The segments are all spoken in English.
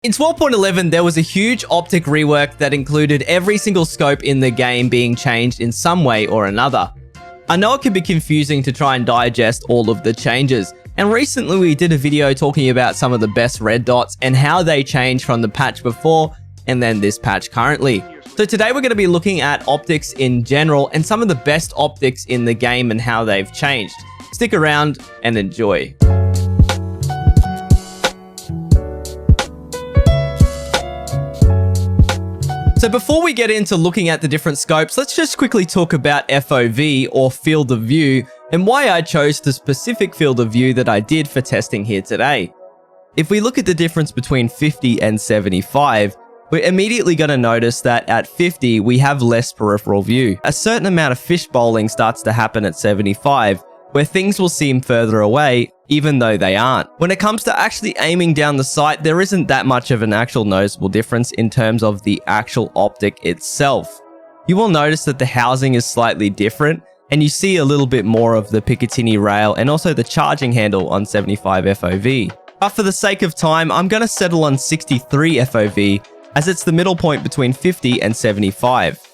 In 12.11, there was a huge optic rework that included every single scope in the game being changed in some way or another. I know it can be confusing to try and digest all of the changes, and recently we did a video talking about some of the best red dots and how they changed from the patch before and then this patch currently. So today we're going to be looking at optics in general and some of the best optics in the game and how they've changed. Stick around and enjoy. So before we get into looking at the different scopes, let's just quickly talk about FOV or field of view and why I chose the specific field of view that I did for testing here today. If we look at the difference between 50 and 75, we're immediately going to notice that at 50, we have less peripheral view. A certain amount of fishbowling starts to happen at 75, where things will seem further away, even though they aren't. When it comes to actually aiming down the sight, there isn't that much of an actual noticeable difference in terms of the actual optic itself. You will notice that the housing is slightly different, and you see a little bit more of the Picatinny rail and also the charging handle on 75 FOV. But for the sake of time, I'm going to settle on 63 FOV, as it's the middle point between 50 and 75.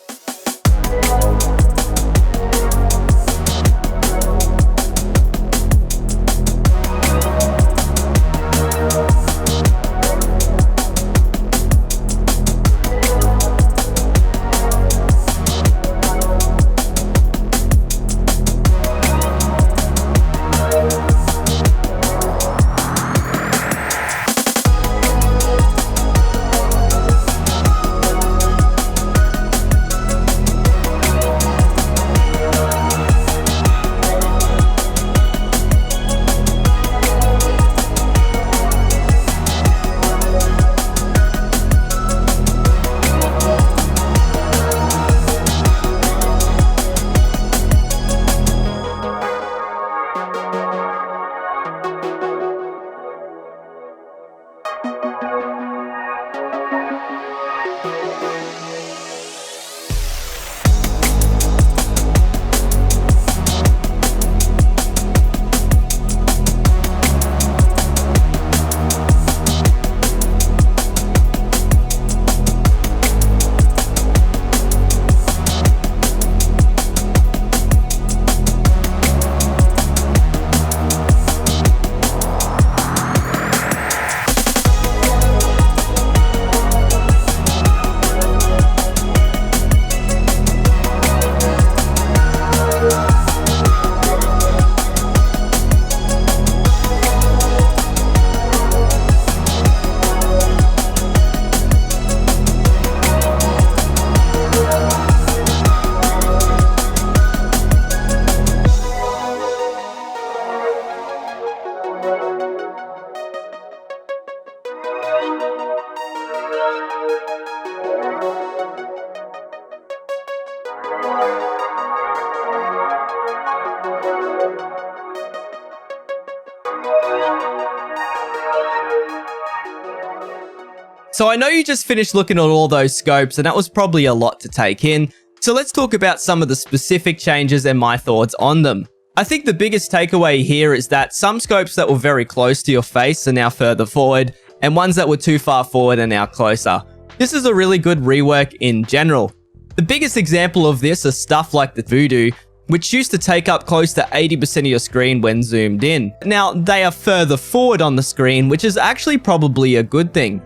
So I know you just finished looking at all those scopes, and that was probably a lot to take in. So let's talk about some of the specific changes and my thoughts on them. I think the biggest takeaway here is that some scopes that were very close to your face are now further forward, and ones that were too far forward are now closer. This is a really good rework in general. The biggest example of this is stuff like the Vudu, which used to take up close to 80% of your screen when zoomed in. Now, they are further forward on the screen, which is actually probably a good thing.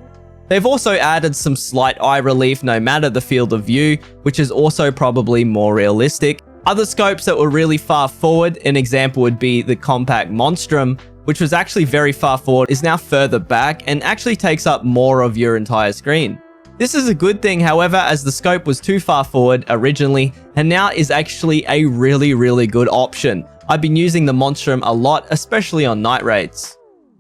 They've also added some slight eye relief no matter the field of view, which is also probably more realistic. Other scopes that were really far forward, an example would be the compact Monstrum, which was actually very far forward, is now further back and actually takes up more of your entire screen. This is a good thing, however, as the scope was too far forward originally and now is actually a really good option. I've been using the Monstrum a lot, especially on night raids.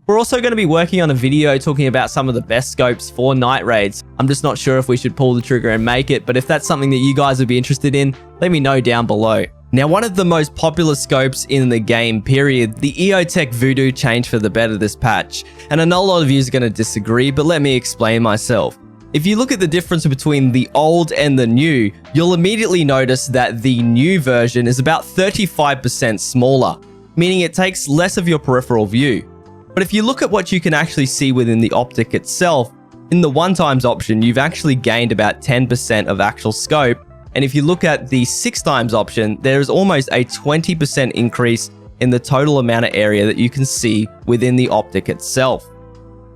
We're also going to be working on a video talking about some of the best scopes for night raids. I'm just not sure if we should pull the trigger and make it, but if that's something that you guys would be interested in, let me know down below. Now, one of the most popular scopes in the game, period, the EOTech Vudu changed for the better this patch. And I know a lot of you are going to disagree, but let me explain myself. If you look at the difference between the old and the new, you'll immediately notice that the new version is about 35% smaller, meaning it takes less of your peripheral view. But if you look at what you can actually see within the optic itself, In the 1x option, you've actually gained about 10% of actual scope, and if you look at the 6x option, there is almost a 20% increase in the total amount of area that you can see within the optic itself.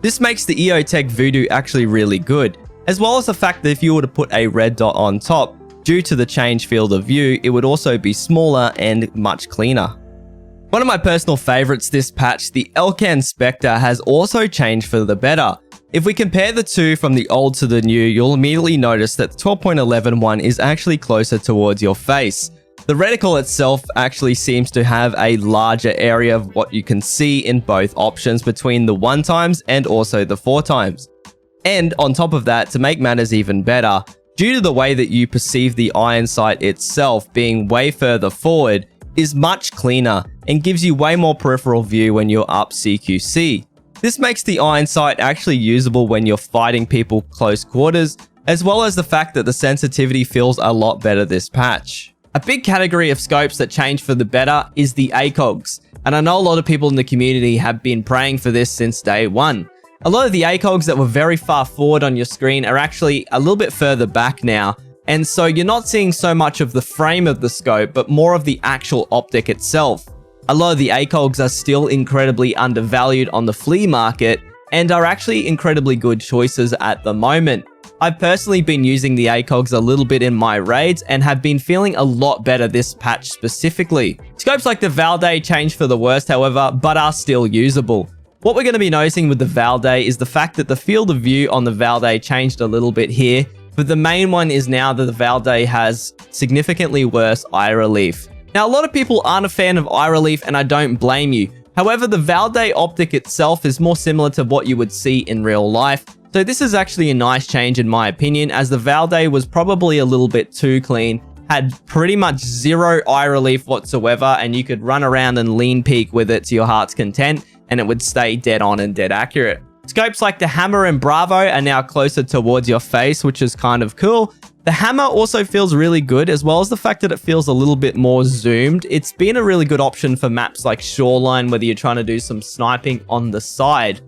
This makes the EOTech Vudu actually really good, as well as the fact that if you were to put a red dot on top, due to the change field of view, it would also be smaller and much cleaner. One of my personal favorites this patch, the Elcan SpecterDR, has also changed for the better. If we compare the two from the old to the new, you'll immediately notice that the 12.11 one is actually closer towards your face. The reticle itself actually seems to have a larger area of what you can see in both options between the 1x and also the 4x. And on top of that, to make matters even better, due to the way that you perceive the iron sight itself being way further forward, is much cleaner and gives you way more peripheral view when you're up CQC. This makes the iron sight actually usable when you're fighting people close quarters, as well as the fact that the sensitivity feels a lot better this patch. A big category of scopes that change for the better is the ACOGs, and I know a lot of people in the community have been praying for this since day one. A lot of the ACOGs that were very far forward on your screen are actually a little bit further back now, and so you're not seeing so much of the frame of the scope, but more of the actual optic itself. A lot of the ACOGs are still incredibly undervalued on the flea market, and are actually incredibly good choices at the moment. I've personally been using the ACOGs a little bit in my raids and have been feeling a lot better this patch specifically. Scopes like the Valday changed for the worst, however, but are still usable. What we're going to be noticing with the Valday is the fact that the field of view on the Valday changed a little bit here, but the main one is now that the Valday has significantly worse eye relief. Now, a lot of people aren't a fan of eye relief, and I don't blame you. However, the Valday optic itself is more similar to what you would see in real life, so this is actually a nice change in my opinion, as the Valday was probably a little bit too clean, had pretty much zero eye relief whatsoever, and you could run around and lean peek with it to your heart's content, and it would stay dead on and dead accurate. Scopes like the HAMR and Bravo are now closer towards your face, which is kind of cool. The HAMR also feels really good, as well as the fact that it feels a little bit more zoomed. It's been a really good option for maps like Shoreline, whether you're trying to do some sniping on the side.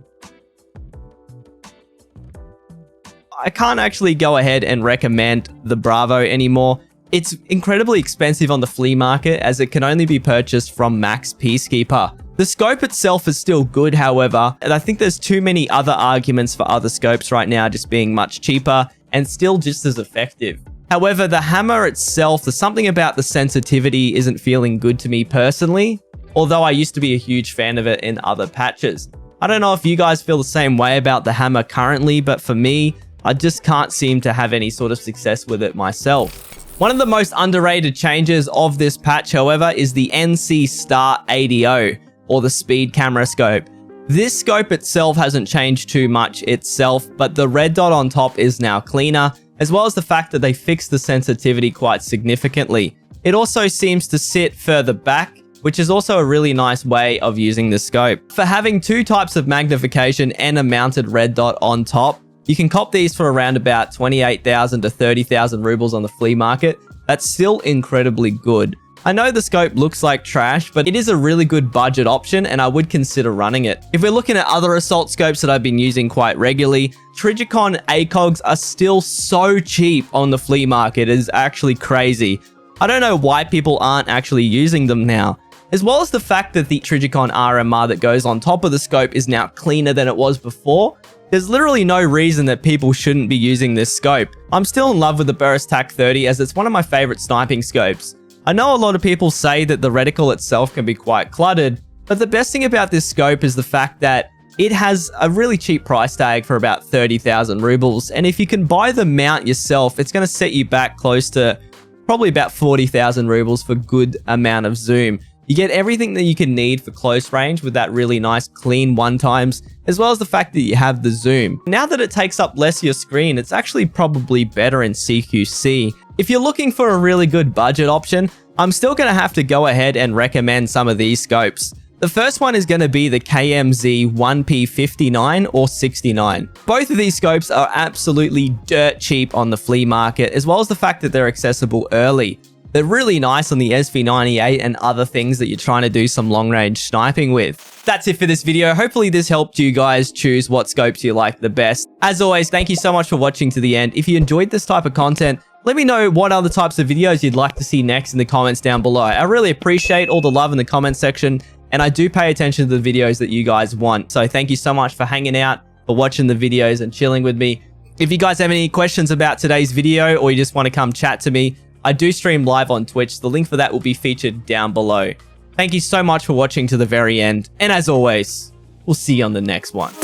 I can't actually go ahead and recommend the Bravo anymore. It's incredibly expensive on the flea market, as it can only be purchased from Max Peacekeeper. The scope itself is still good, however, and I think there's too many other arguments for other scopes right now just being much cheaper and still just as effective. However, the HAMR itself, there's something about the sensitivity isn't feeling good to me personally, although I used to be a huge fan of it in other patches. I don't know if you guys feel the same way about the HAMR currently, but for me, I just can't seem to have any sort of success with it myself. One of the most underrated changes of this patch, however, is the NC Star ADO, or the speed camera scope. This scope itself hasn't changed too much itself, but the red dot on top is now cleaner, as well as the fact that they fixed the sensitivity quite significantly. It also seems to sit further back, which is also a really nice way of using the scope. For having two types of magnification and a mounted red dot on top, you can cop these for around about 28,000 to 30,000 rubles on the flea market. That's still incredibly good. I know the scope looks like trash, but it is a really good budget option, and I would consider running it. If we're looking at other assault scopes that I've been using quite regularly, Trijicon ACOGs are still so cheap on the flea market. It is actually crazy. I don't know why people aren't actually using them now. As well as the fact that the Trijicon RMR that goes on top of the scope is now cleaner than it was before, there's literally no reason that people shouldn't be using this scope. I'm still in love with the Burris TAC-30, as it's one of my favorite sniping scopes. I know a lot of people say that the reticle itself can be quite cluttered, but the best thing about this scope is the fact that it has a really cheap price tag for about 30,000 rubles, and if you can buy the mount yourself, it's going to set you back close to probably about 40,000 rubles for good amount of zoom. You get everything that you can need for close range with that really nice clean 1x, as well as the fact that you have the zoom. Now that it takes up less of your screen, it's actually probably better in CQC. If you're looking for a really good budget option, I'm still going to have to go ahead and recommend some of these scopes. The first one is going to be the KMZ 1P59 or 69. Both of these scopes are absolutely dirt cheap on the flea market, as well as the fact that they're accessible early. They're really nice on the SV98 and other things that you're trying to do some long-range sniping with. That's it for this video. Hopefully this helped you guys choose what scopes you like the best. As always, thank you so much for watching to the end. If you enjoyed this type of content, let me know what other types of videos you'd like to see next in the comments down below. I really appreciate all the love in the comment section, and I do pay attention to the videos that you guys want. So thank you so much for hanging out, for watching the videos and chilling with me. If you guys have any questions about today's video or you just want to come chat to me, I do stream live on Twitch. The link for that will be featured down below. Thank you so much for watching to the very end. And as always, we'll see you on the next one.